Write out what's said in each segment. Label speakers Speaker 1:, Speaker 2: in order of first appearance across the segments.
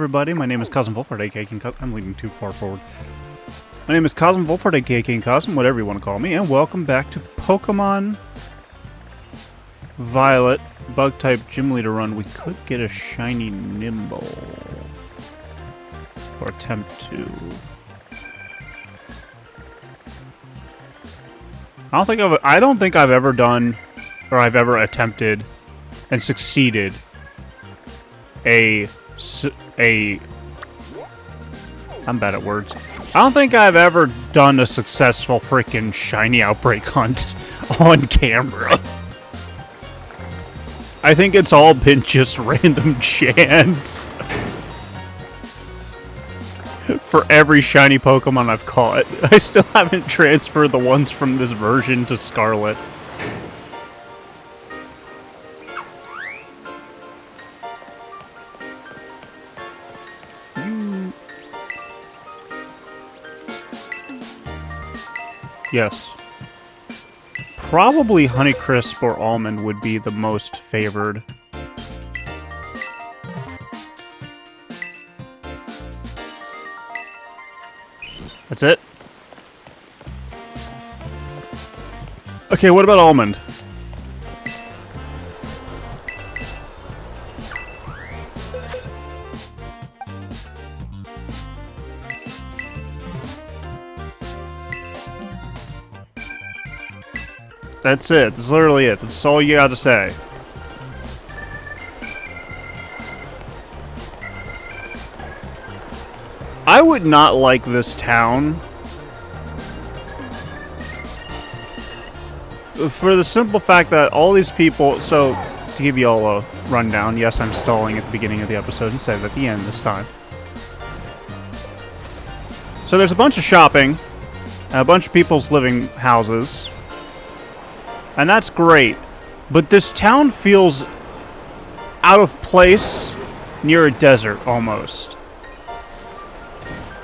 Speaker 1: everybody. My name is Kazm Vulfhart, aka King Kazm. I'm leaning too far forward. My name is Kazm Vulfhart, aka King Kazm, whatever you want to call me, and welcome back to Pokemon Violet Bug-type Gym Leader Run. We could get a shiny Nimble. Or attempt to. I don't think I've ever done, or I've ever attempted and succeeded I'm bad at words. I don't think I've ever done a successful freaking shiny outbreak hunt on camera. I think it's all been just random chance for every shiny Pokemon I've caught. I still haven't transferred the ones from this version to Scarlet. Yes. Probably Honeycrisp or Almond would be the most favored. That's it? Okay, what about Almond? That's it. That's literally it. That's all you gotta say. I would not like this town for the simple fact that all these people... So, to give you all a rundown, yes, I'm stalling at the beginning of the episode instead of at the end this time. So there's a bunch of shopping, and a bunch of people's living houses. And that's great, but this town feels out of place near a desert, almost.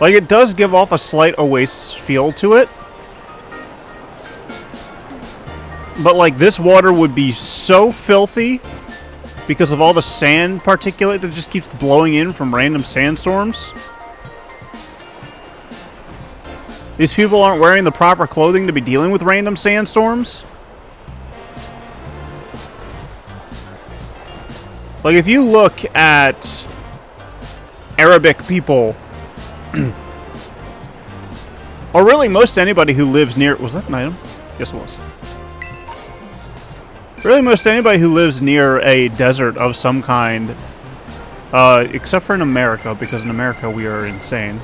Speaker 1: Like, it does give off a slight oasis feel to it. But, like, this water would be so filthy because of all the sand particulate that just keeps blowing in from random sandstorms. These people aren't wearing the proper clothing to be dealing with random sandstorms. Like, if you look at Arabic people, or really most anybody who lives near... Was that an item? Yes, it was. Really most anybody who lives near a desert of some kind, except for in America, because in America we are insane.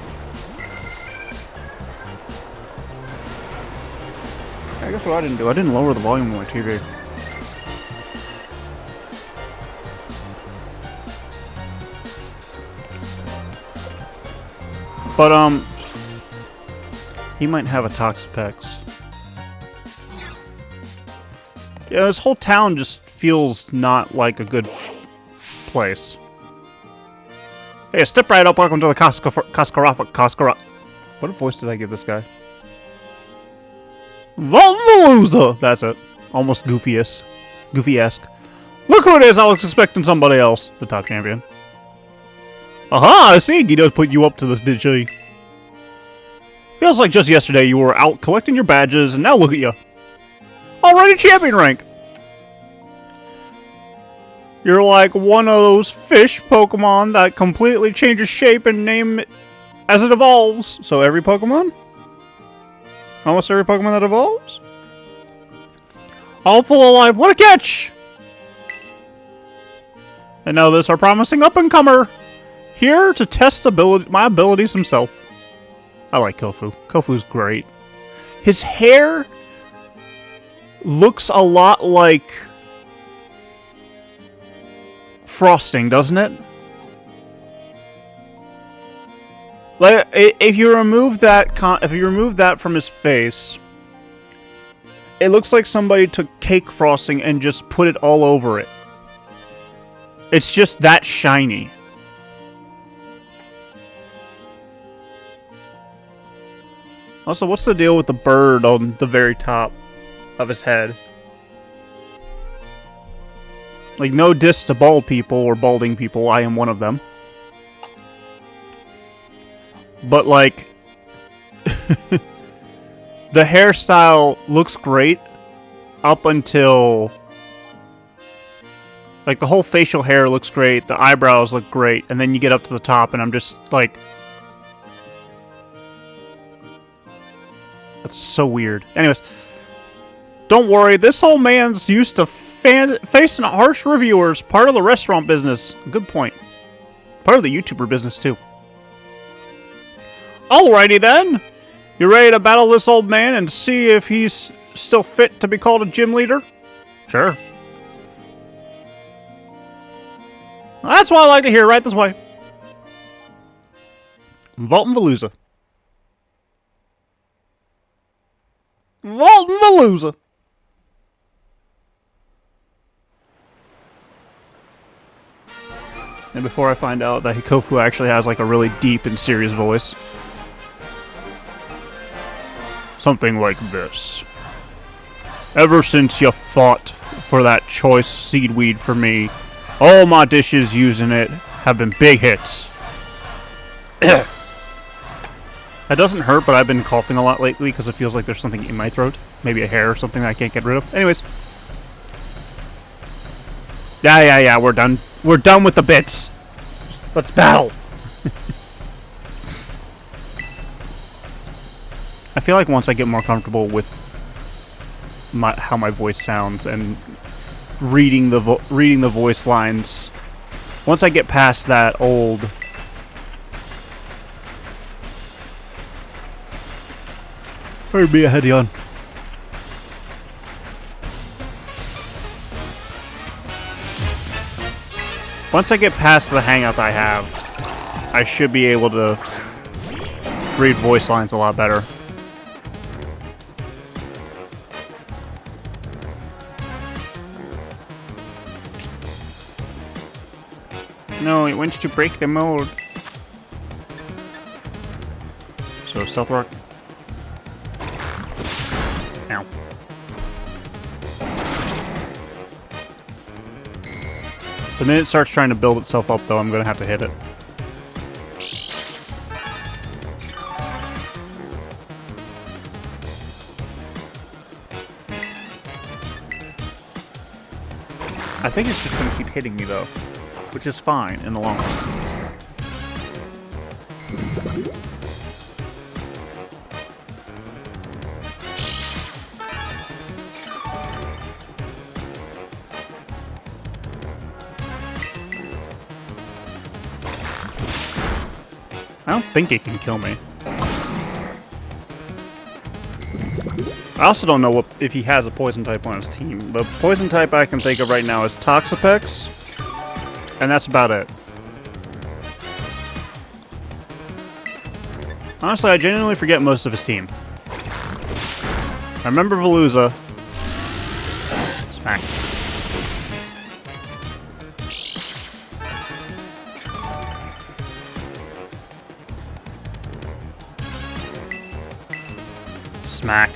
Speaker 1: I guess what I didn't do, I didn't lower the volume of my TV. But, he might have a Toxapex. Yeah, this whole town just feels not like a good place. Hey, step right up, welcome to the Cascara... What voice did I give this guy? Volvaluza! That's it. Almost Goofy-esque. Look who it is, I was expecting somebody else. The top champion. Aha, I see. Guido put you up to this, did she? Feels like just yesterday you were out collecting your badges, and now look at you. Already champion rank. You're like one of those fish Pokemon that completely changes shape and name as it evolves. So every Pokemon? Almost every Pokemon that evolves? All full of life. What a catch! And now this our promising up-and-comer. Here to test my abilities himself. I like Kofu. Kofu's great. His hair looks a lot like frosting, doesn't it? Like, if you remove that from his face, it looks like somebody took cake frosting and just put it all over it. It's just that shiny. Also, what's the deal with the bird on the very top of his head? Like, no diss to bald people or balding people. I am one of them. but like the hairstyle looks great up until like the whole facial hair looks great, the eyebrows look great, and then you get up to the top and I'm just like, that's so weird. Anyways, don't worry, this old man's used to facing harsh reviewers, part of the restaurant business. Good point. Part of the YouTuber business too. Alrighty then. You ready to battle this old man and see if he's still fit to be called a gym leader? Sure. That's what I like to hear. Right this way. Vulfhart. Vulfhart. And before I find out that Kofu actually has like a really deep and serious voice. Something like this. Ever since you fought for that choice seedweed for me, all my dishes using it have been big hits. That doesn't hurt, but I've been coughing a lot lately because it feels like there's something in my throat. Maybe a hair or something that I can't get rid of. Anyways. Yeah, we're done. We're done with the bits. Let's battle. I feel like once I get more comfortable with how my voice sounds and reading the voice lines, once I get past that old Pardon me, heady on. Once I get past the hang-up I have, I should be able to read voice lines a lot better. No, it wants to break the mold. So, stealth rock. Ow. The minute it starts trying to build itself up, though, I'm going to have to hit it. I think it's just going to keep hitting me, though, which is fine in the long run. I don't think it can kill me. I also don't know if he has a poison type on his team. The poison type I can think of right now is Toxapex, and that's about it. Honestly, I genuinely forget most of his team. I remember Veluza. Smack. Smack.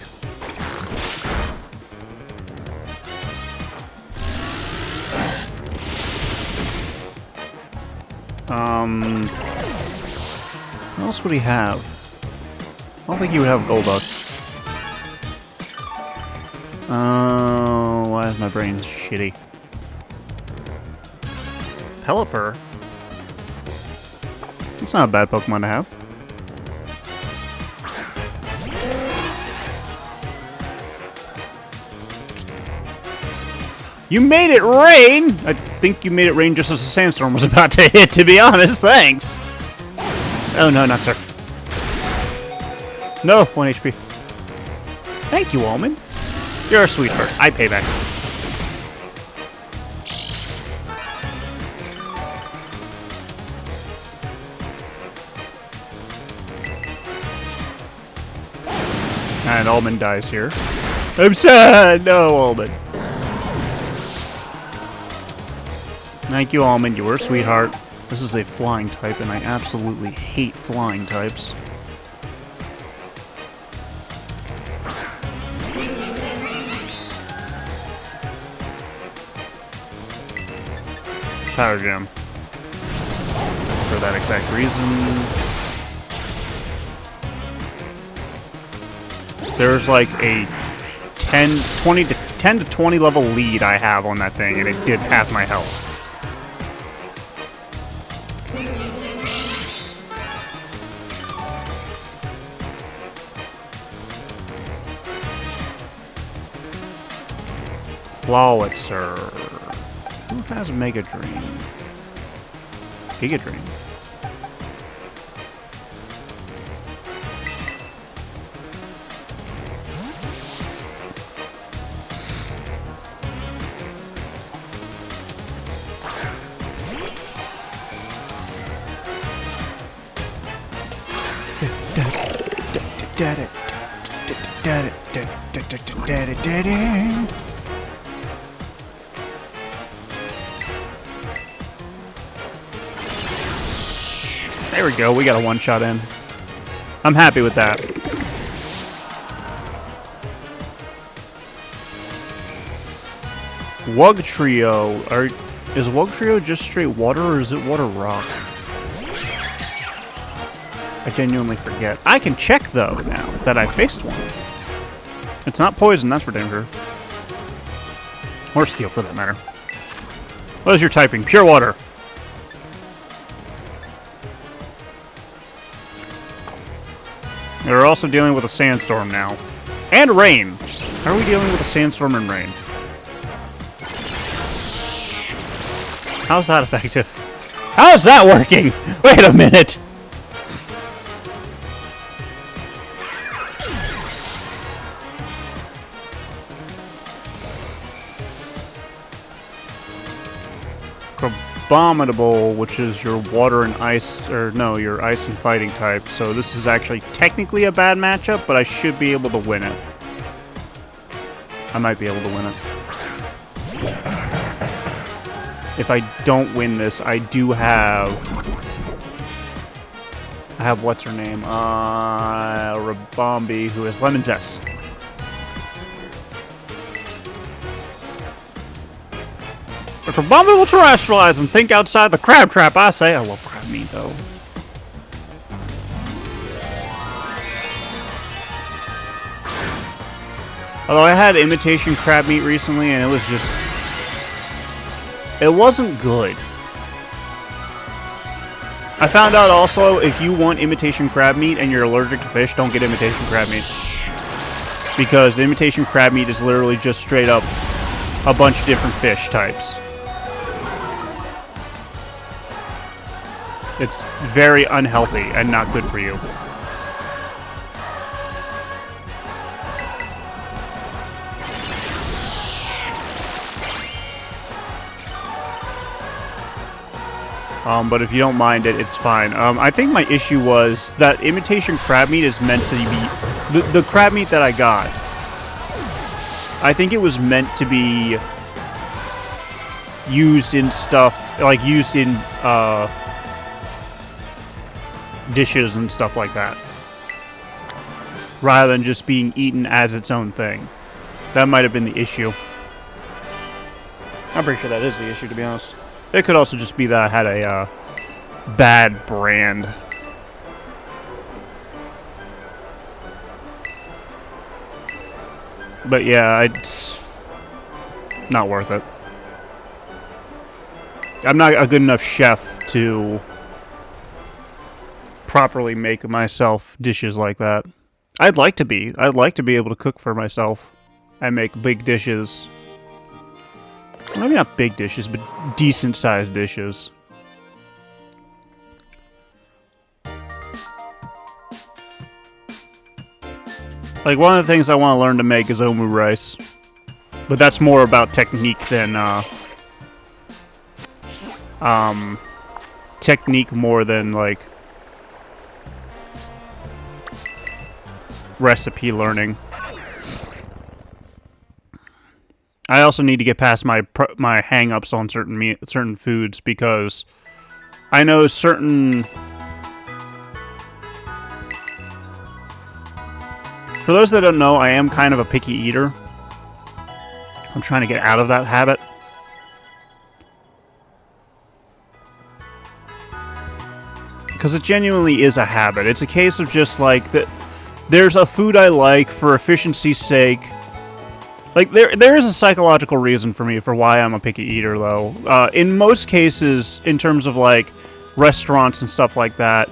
Speaker 1: What else would he have? I don't think he would have Golduck. Oh, why is my brain shitty? Pelipper? It's not a bad Pokemon to have. You made it rain! I think you made it rain just as a sandstorm was about to hit, to be honest. Thanks! Oh no, not sir. No, 1 HP. Thank you, Almond. You're a sweetheart. I pay back. And Almond dies here. I'm sad! No, Almond. Thank you, Almond. You were a sweetheart. This is a flying type, and I absolutely hate flying types. Power Gem. For that exact reason. There's like a 10 to 20 level lead I have on that thing, and it did half my health. Flawitzer. Who has Mega Dream? Giga Dream. There we go, we got a one-shot in. I'm happy with that. Wug Trio. Is Wug Trio just straight water, or is it water rock? I genuinely forget. I can check, though, now that I faced one. It's not poison, that's for damn sure. Or steel, for that matter. What is your typing? Pure water. We're also dealing with a sandstorm now. And rain. How are we dealing with a sandstorm and rain? How's that effective? How's that working? Wait a minute. Abominable, which is your water and ice, or no, your ice and fighting type. So this is actually technically a bad matchup, but I should be able to win it. I might be able to win it. If I don't win this, I do have... what's her name? Rabombi, who has Lemon Zest. But Rabombi will terrestrialize and think outside the crab trap, I say. I love crab meat, though. Although I had imitation crab meat recently, and it was just... it wasn't good. I found out also, if you want imitation crab meat and you're allergic to fish, don't get imitation crab meat. Because the imitation crab meat is literally just straight up a bunch of different fish types. It's very unhealthy and not good for you. But if you don't mind it, it's fine. I think my issue was that imitation crab meat is meant to be... The crab meat that I got, I think it was meant to be used in stuff, like used in dishes and stuff like that, rather than just being eaten as its own thing. That might have been the issue. I'm pretty sure that is the issue, to be honest. It could also just be that I had a bad brand. But yeah, it's not worth it. I'm not a good enough chef to properly make myself dishes like that. I'd like to be. I'd like to be able to cook for myself and make big dishes. Maybe not big dishes, but decent-sized dishes. Like, one of the things I want to learn to make is omu rice. But that's more about technique than, technique more than, like, recipe learning. I also need to get past my hang-ups on certain foods, because I know certain... For those that don't know, I am kind of a picky eater. I'm trying to get out of that habit. Because it genuinely is a habit. It's a case of just like... The there's a food I like for efficiency's sake. Like, there is a psychological reason for me for why I'm a picky eater, though. In most cases, in terms of, like, restaurants and stuff like that,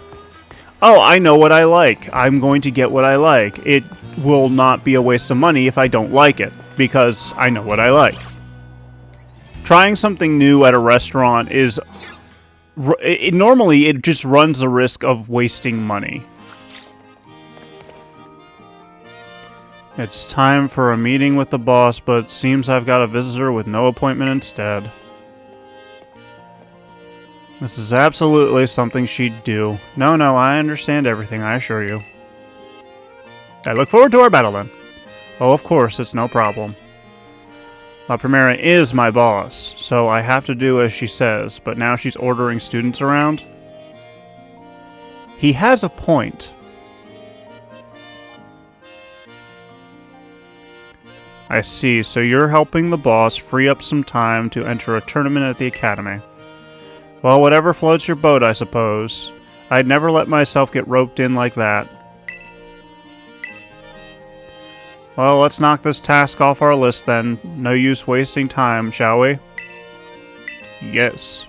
Speaker 1: oh, I know what I like. I'm going to get what I like. It will not be a waste of money if I don't like it, because I know what I like. Trying something new at a restaurant is... normally, it just runs the risk of wasting money. It's time for a meeting with the boss, but it seems I've got a visitor with no appointment instead. This is absolutely something she'd do. No, I understand everything, I assure you. I look forward to our battle then. Oh, of course, it's no problem. La Primera is my boss, so I have to do as she says, but now she's ordering students around? He has a point. I see, so you're helping the boss free up some time to enter a tournament at the academy. Well, whatever floats your boat, I suppose. I'd never let myself get roped in like that. Well, let's knock this task off our list then. No use wasting time, shall we? Yes.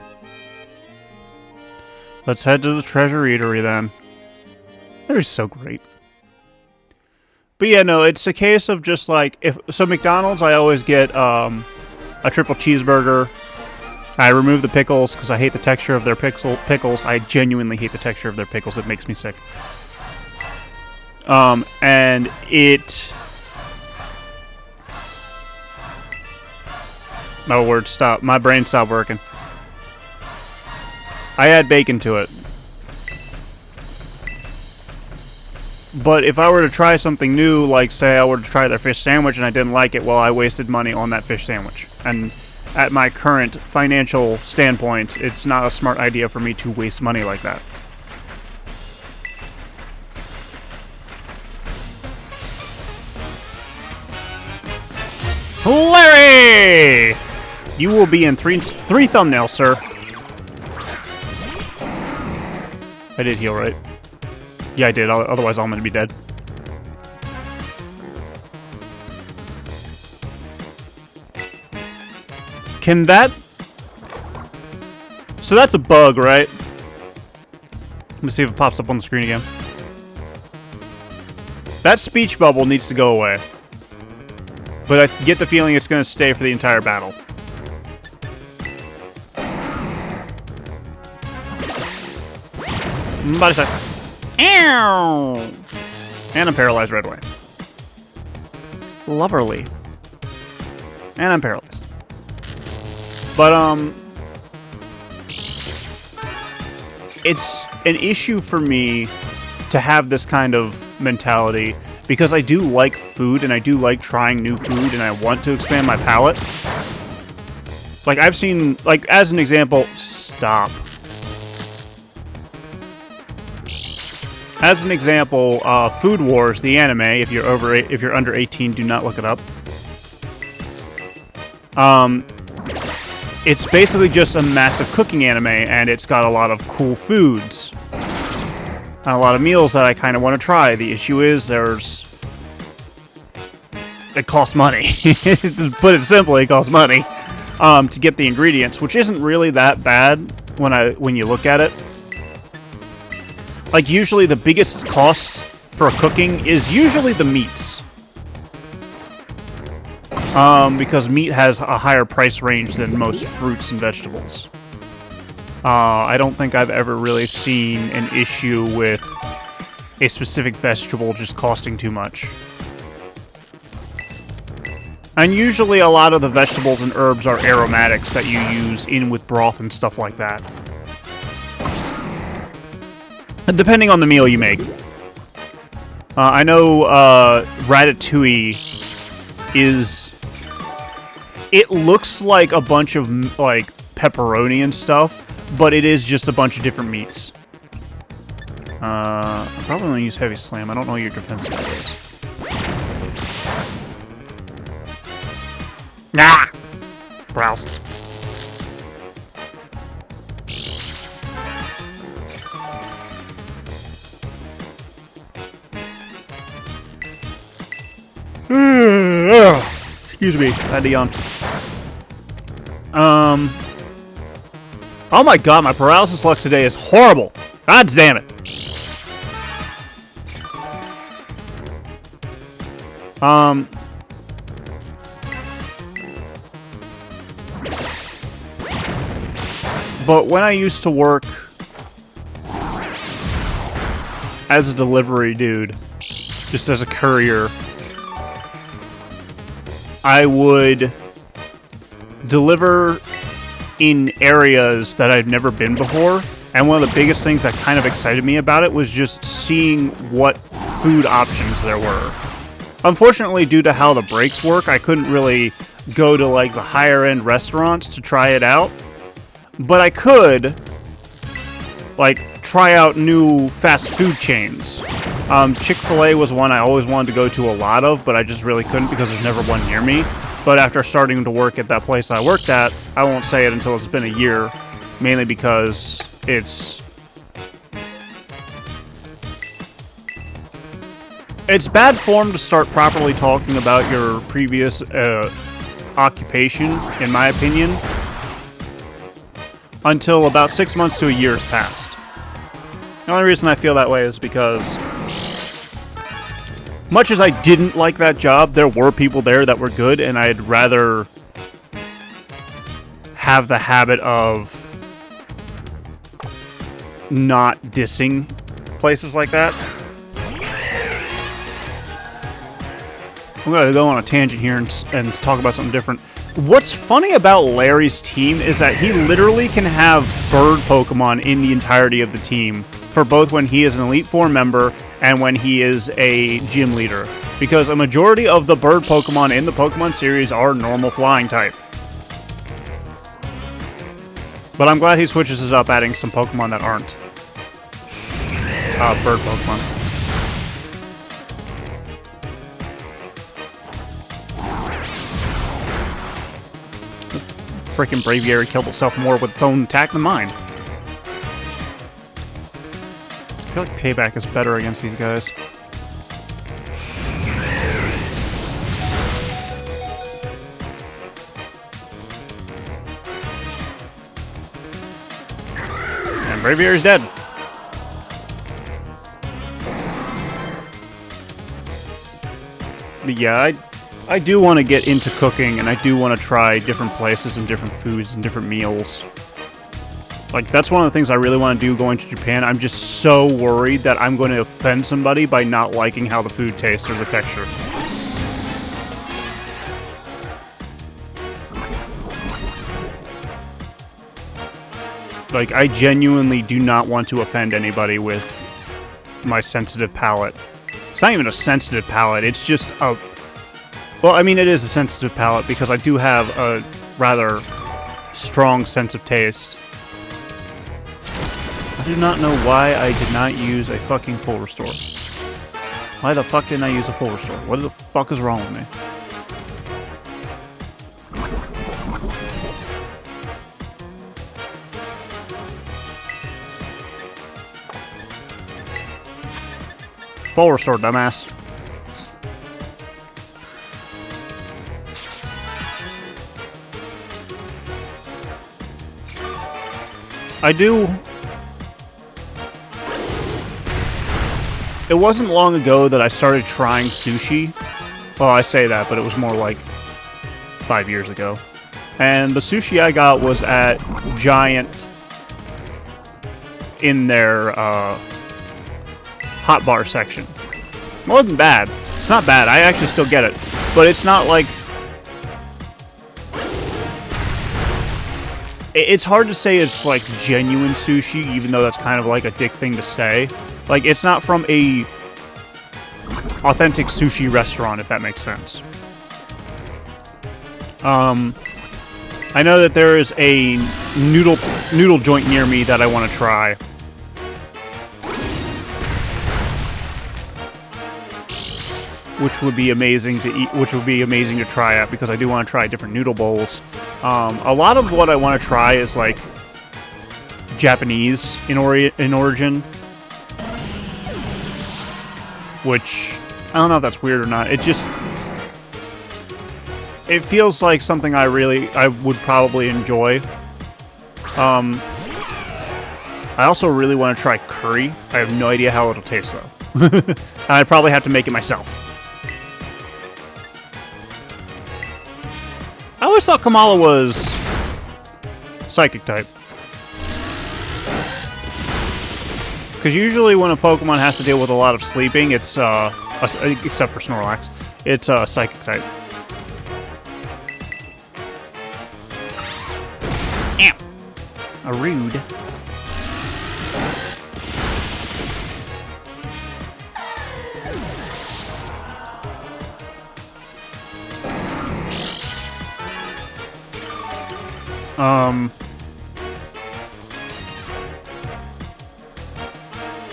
Speaker 1: Let's head to the treasure eatery then. They're so great. But yeah, no, it's a case of just like, so McDonald's, I always get a triple cheeseburger. I remove the pickles because I hate the texture of their pickles. I genuinely hate the texture of their pickles. It makes me sick. And it... My words stop. My brain stopped working. I add bacon to it. But if I were to try something new, like say I were to try their fish sandwich and I didn't like it, well, I wasted money on that fish sandwich. And at my current financial standpoint, it's not a smart idea for me to waste money like that. Larry! You will be in three thumbnails, sir. I did heal, right? Yeah, I did. Otherwise, I'm gonna be dead. Can that... So that's a bug, right? Let me see if it pops up on the screen again. That speech bubble needs to go away. But I get the feeling it's going to stay for the entire battle. Body shot. Ow! And I'm paralyzed right away. Loverly. And I'm paralyzed. But, it's an issue for me to have this kind of mentality because I do like food and I do like trying new food and I want to expand my palate. Like, I've seen, like, as an example, stop. As an example, Food Wars, the anime, if you're under 18, do not look it up. It's basically just a massive cooking anime, and it's got a lot of cool foods. And a lot of meals that I kind of want to try. The issue is it costs money. To put it simply, it costs money to get the ingredients, which isn't really that bad when you look at it. Like, usually the biggest cost for cooking is usually the meats. Because meat has a higher price range than most fruits and vegetables. I don't think I've ever really seen an issue with a specific vegetable just costing too much. And usually a lot of the vegetables and herbs are aromatics that you use in with broth and stuff like that. Depending on the meal you make. I know ratatouille is... It looks like a bunch of, like, pepperoni and stuff, but it is just a bunch of different meats. I'm probably going to use Heavy Slam. I don't know what your defense stat is. Nah! Browse. Excuse me, I had to yawn. Oh my god, my paralysis luck today is horrible. God damn it. But when I used to work as a delivery dude, just as a courier, I would deliver in areas that I'd never been before, and one of the biggest things that kind of excited me about it was just seeing what food options there were. Unfortunately, due to how the breaks work, I couldn't really go to like the higher end restaurants to try it out, but I could like try out new fast food chains. Chick-fil-A was one I always wanted to go to a lot of, but I just really couldn't because there's never one near me. But after starting to work at that place I worked at, I won't say it until it's been a year, mainly because it's bad form to start properly talking about your previous occupation, in my opinion, until about 6 months to a year has passed. The only reason I feel that way is because, much as I didn't like that job, there were people there that were good, and I'd rather have the habit of not dissing places like that. I'm going to go on a tangent here and talk about something different. What's funny about Larry's team is that he literally can have bird Pokemon in the entirety of the team, for both when he is an Elite Four member and when he is a gym leader, because a majority of the bird Pokemon in the Pokemon series are normal flying type. But I'm glad he switches it up, adding some Pokemon that aren't bird Pokemon. Freaking Braviary killed itself more with its own attack than mine. I feel like Payback is better against these guys. And Braviary's dead. But yeah, I do want to get into cooking, and I do want to try different places and different foods and different meals. Like, that's one of the things I really want to do going to Japan. I'm just so worried that I'm going to offend somebody by not liking how the food tastes or the texture. Like, I genuinely do not want to offend anybody with my sensitive palate. It's not even a sensitive palate, it's just a... Well, I mean, it is a sensitive palate because I do have a rather strong sense of taste. I do not know why I did not use a fucking full restore. Why the fuck didn't I use a full restore? What the fuck is wrong with me? Full restore, dumbass. I do... It wasn't long ago that I started trying sushi. Well, I say that, but it was more like 5 years ago. And the sushi I got was at Giant in their hot bar section. It wasn't bad. It's not bad. I actually still get it. But it's not like... It's hard to say it's like genuine sushi, even though that's kind of like a dick thing to say. Like, it's not from a authentic sushi restaurant, if that makes sense. I know that there is a noodle joint near me that I want to try. Which would be amazing to eat, which would be amazing to try out, because I do want to try different noodle bowls. A lot of what I want to try is like Japanese in origin. Which, I don't know if that's weird or not. It just... it feels like something I would probably enjoy. I also really want to try curry. I have no idea how it'll taste though. I'd probably have to make it myself. I always thought Kamala was psychic type. Because usually when a Pokemon has to deal with a lot of sleeping, it's, except for Snorlax, it's psychic type. Amp! A rude.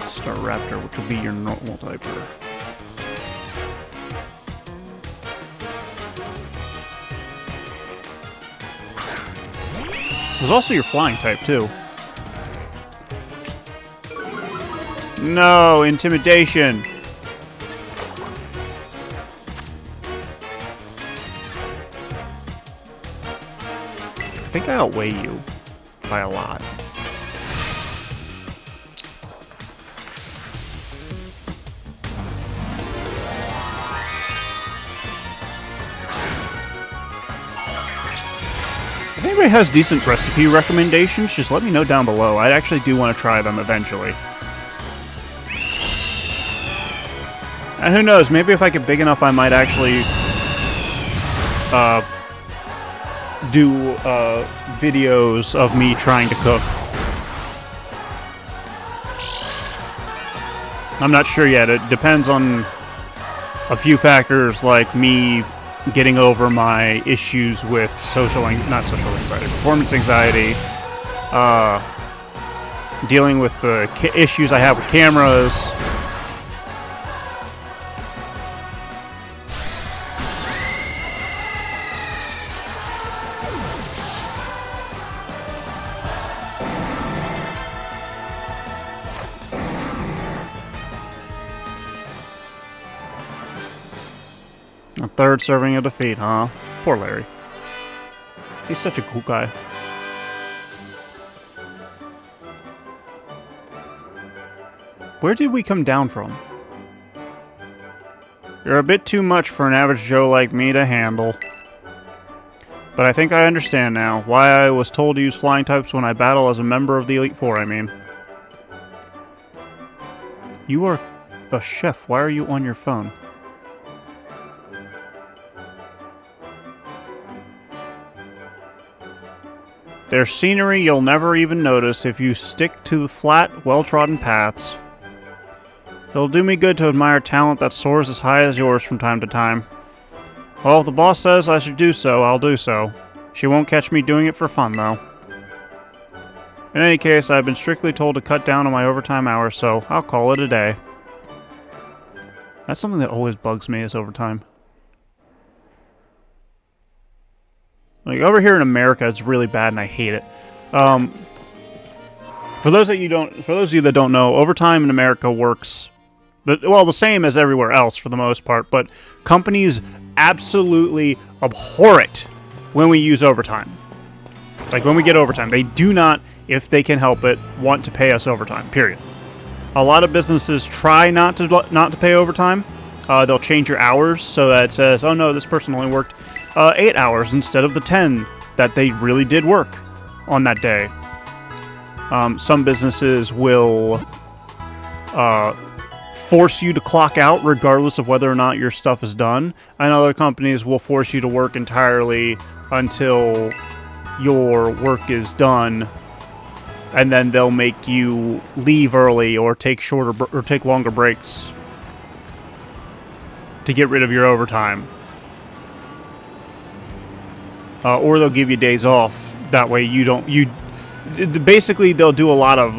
Speaker 1: Staraptor, which will be your normal typer. There's also your flying type, too. No, intimidation. I think I outweigh you by a lot. If anybody has decent recipe recommendations, just let me know down below. I actually do want to try them eventually. And who knows, maybe if I get big enough, I might actually do videos of me trying to cook. I'm not sure yet. It depends on a few factors, like me getting over my issues with performance anxiety, dealing with the issues I have with cameras. A third serving of defeat, huh? Poor Larry. He's such a cool guy. Where did we come down from? You're a bit too much for an average Joe like me to handle. But I think I understand now why I was told to use flying types when I battle as a member of the Elite Four, I mean. You are a chef. Why are you on your phone? There's scenery you'll never even notice if you stick to the flat, well-trodden paths. It'll do me good to admire talent that soars as high as yours from time to time. Well, if the boss says I should do so, I'll do so. She won't catch me doing it for fun, though. In any case, I've been strictly told to cut down on my overtime hours, so I'll call it a day. That's something that always bugs me, is overtime. Like, over here in America, it's really bad, and I hate it. For those of you that don't know, overtime in America works, well, the same as everywhere else for the most part. But companies absolutely abhor it when we use overtime. Like when we get overtime, they do not, if they can help it, want to pay us overtime. Period. A lot of businesses try not to pay overtime. They'll change your hours so that it says, "Oh no, this person only worked 8 hours instead of the 10 that they really did work on that day." Some businesses will force you to clock out regardless of whether or not your stuff is done, and other companies will force you to work entirely until your work is done, and then they'll make you leave early or take longer breaks to get rid of your overtime. Or they'll give you days off. That way basically they'll do a lot of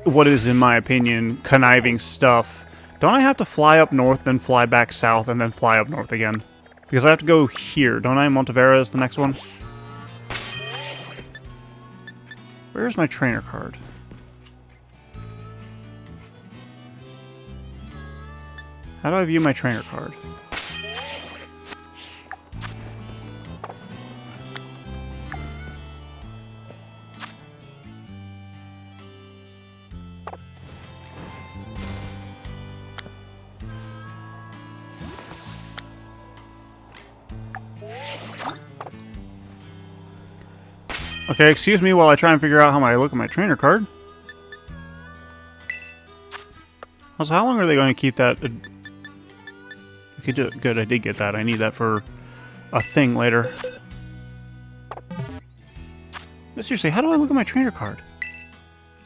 Speaker 1: what is, in my opinion, conniving stuff. Don't I have to fly up north, then fly back south, and then fly up north again? Because I have to go here, don't I? Montevera is the next one. Where's my trainer card? How do I view my trainer card? Okay, excuse me while I try and figure out how I look at my trainer card. Also, how long are they going to keep that? Okay, good, I did get that. I need that for a thing later. But seriously, how do I look at my trainer card?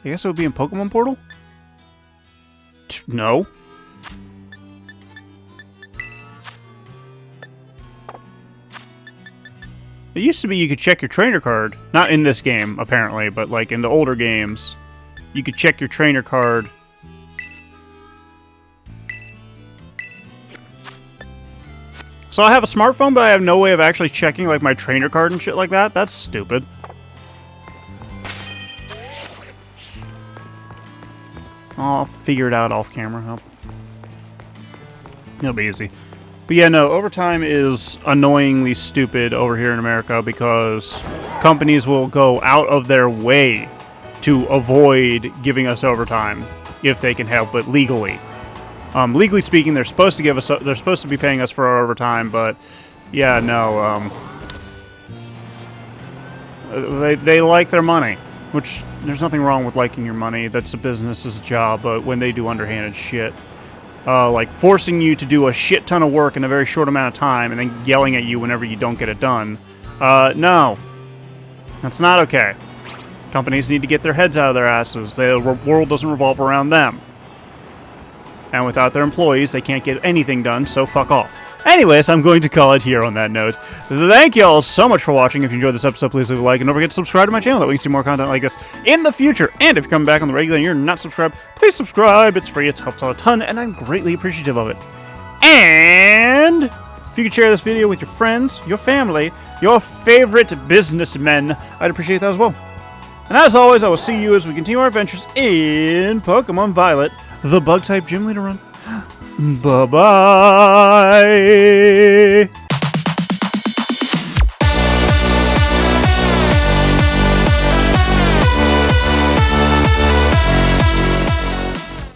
Speaker 1: I guess it would be in Pokemon Portal? No. It used to be you could check your trainer card. Not in this game, apparently, but like in the older games. You could check your trainer card. So I have a smartphone, but I have no way of actually checking like my trainer card and shit like that? That's stupid. I'll figure it out off camera. It'll be easy. But yeah, no, overtime is annoyingly stupid over here in America because companies will go out of their way to avoid giving us overtime if they can help it legally. Legally speaking, they're supposed to give us. They're supposed to be paying us for our overtime, but yeah, no. They like their money, which there's nothing wrong with liking your money. That's a business, it's a job. But when they do underhanded shit. Like forcing you to do a shit ton of work in a very short amount of time and then yelling at you whenever you don't get it done. No. That's not okay. Companies need to get their heads out of their asses. The world doesn't revolve around them. And without their employees, they can't get anything done, so fuck off. Anyways, I'm going to call it here on that note. Thank you all so much for watching. If you enjoyed this episode, please leave a like and don't forget to subscribe to my channel that we can see more content like this in the future. And if you're coming back on the regular and you're not subscribed, please subscribe. It's free, it helps out a ton, and I'm greatly appreciative of it. And if you could share this video with your friends, your family, your favorite businessmen, I'd appreciate that as well. And as always, I will see you as we continue our adventures in Pokemon Violet, the Bug-type gym leader run. Bye-bye!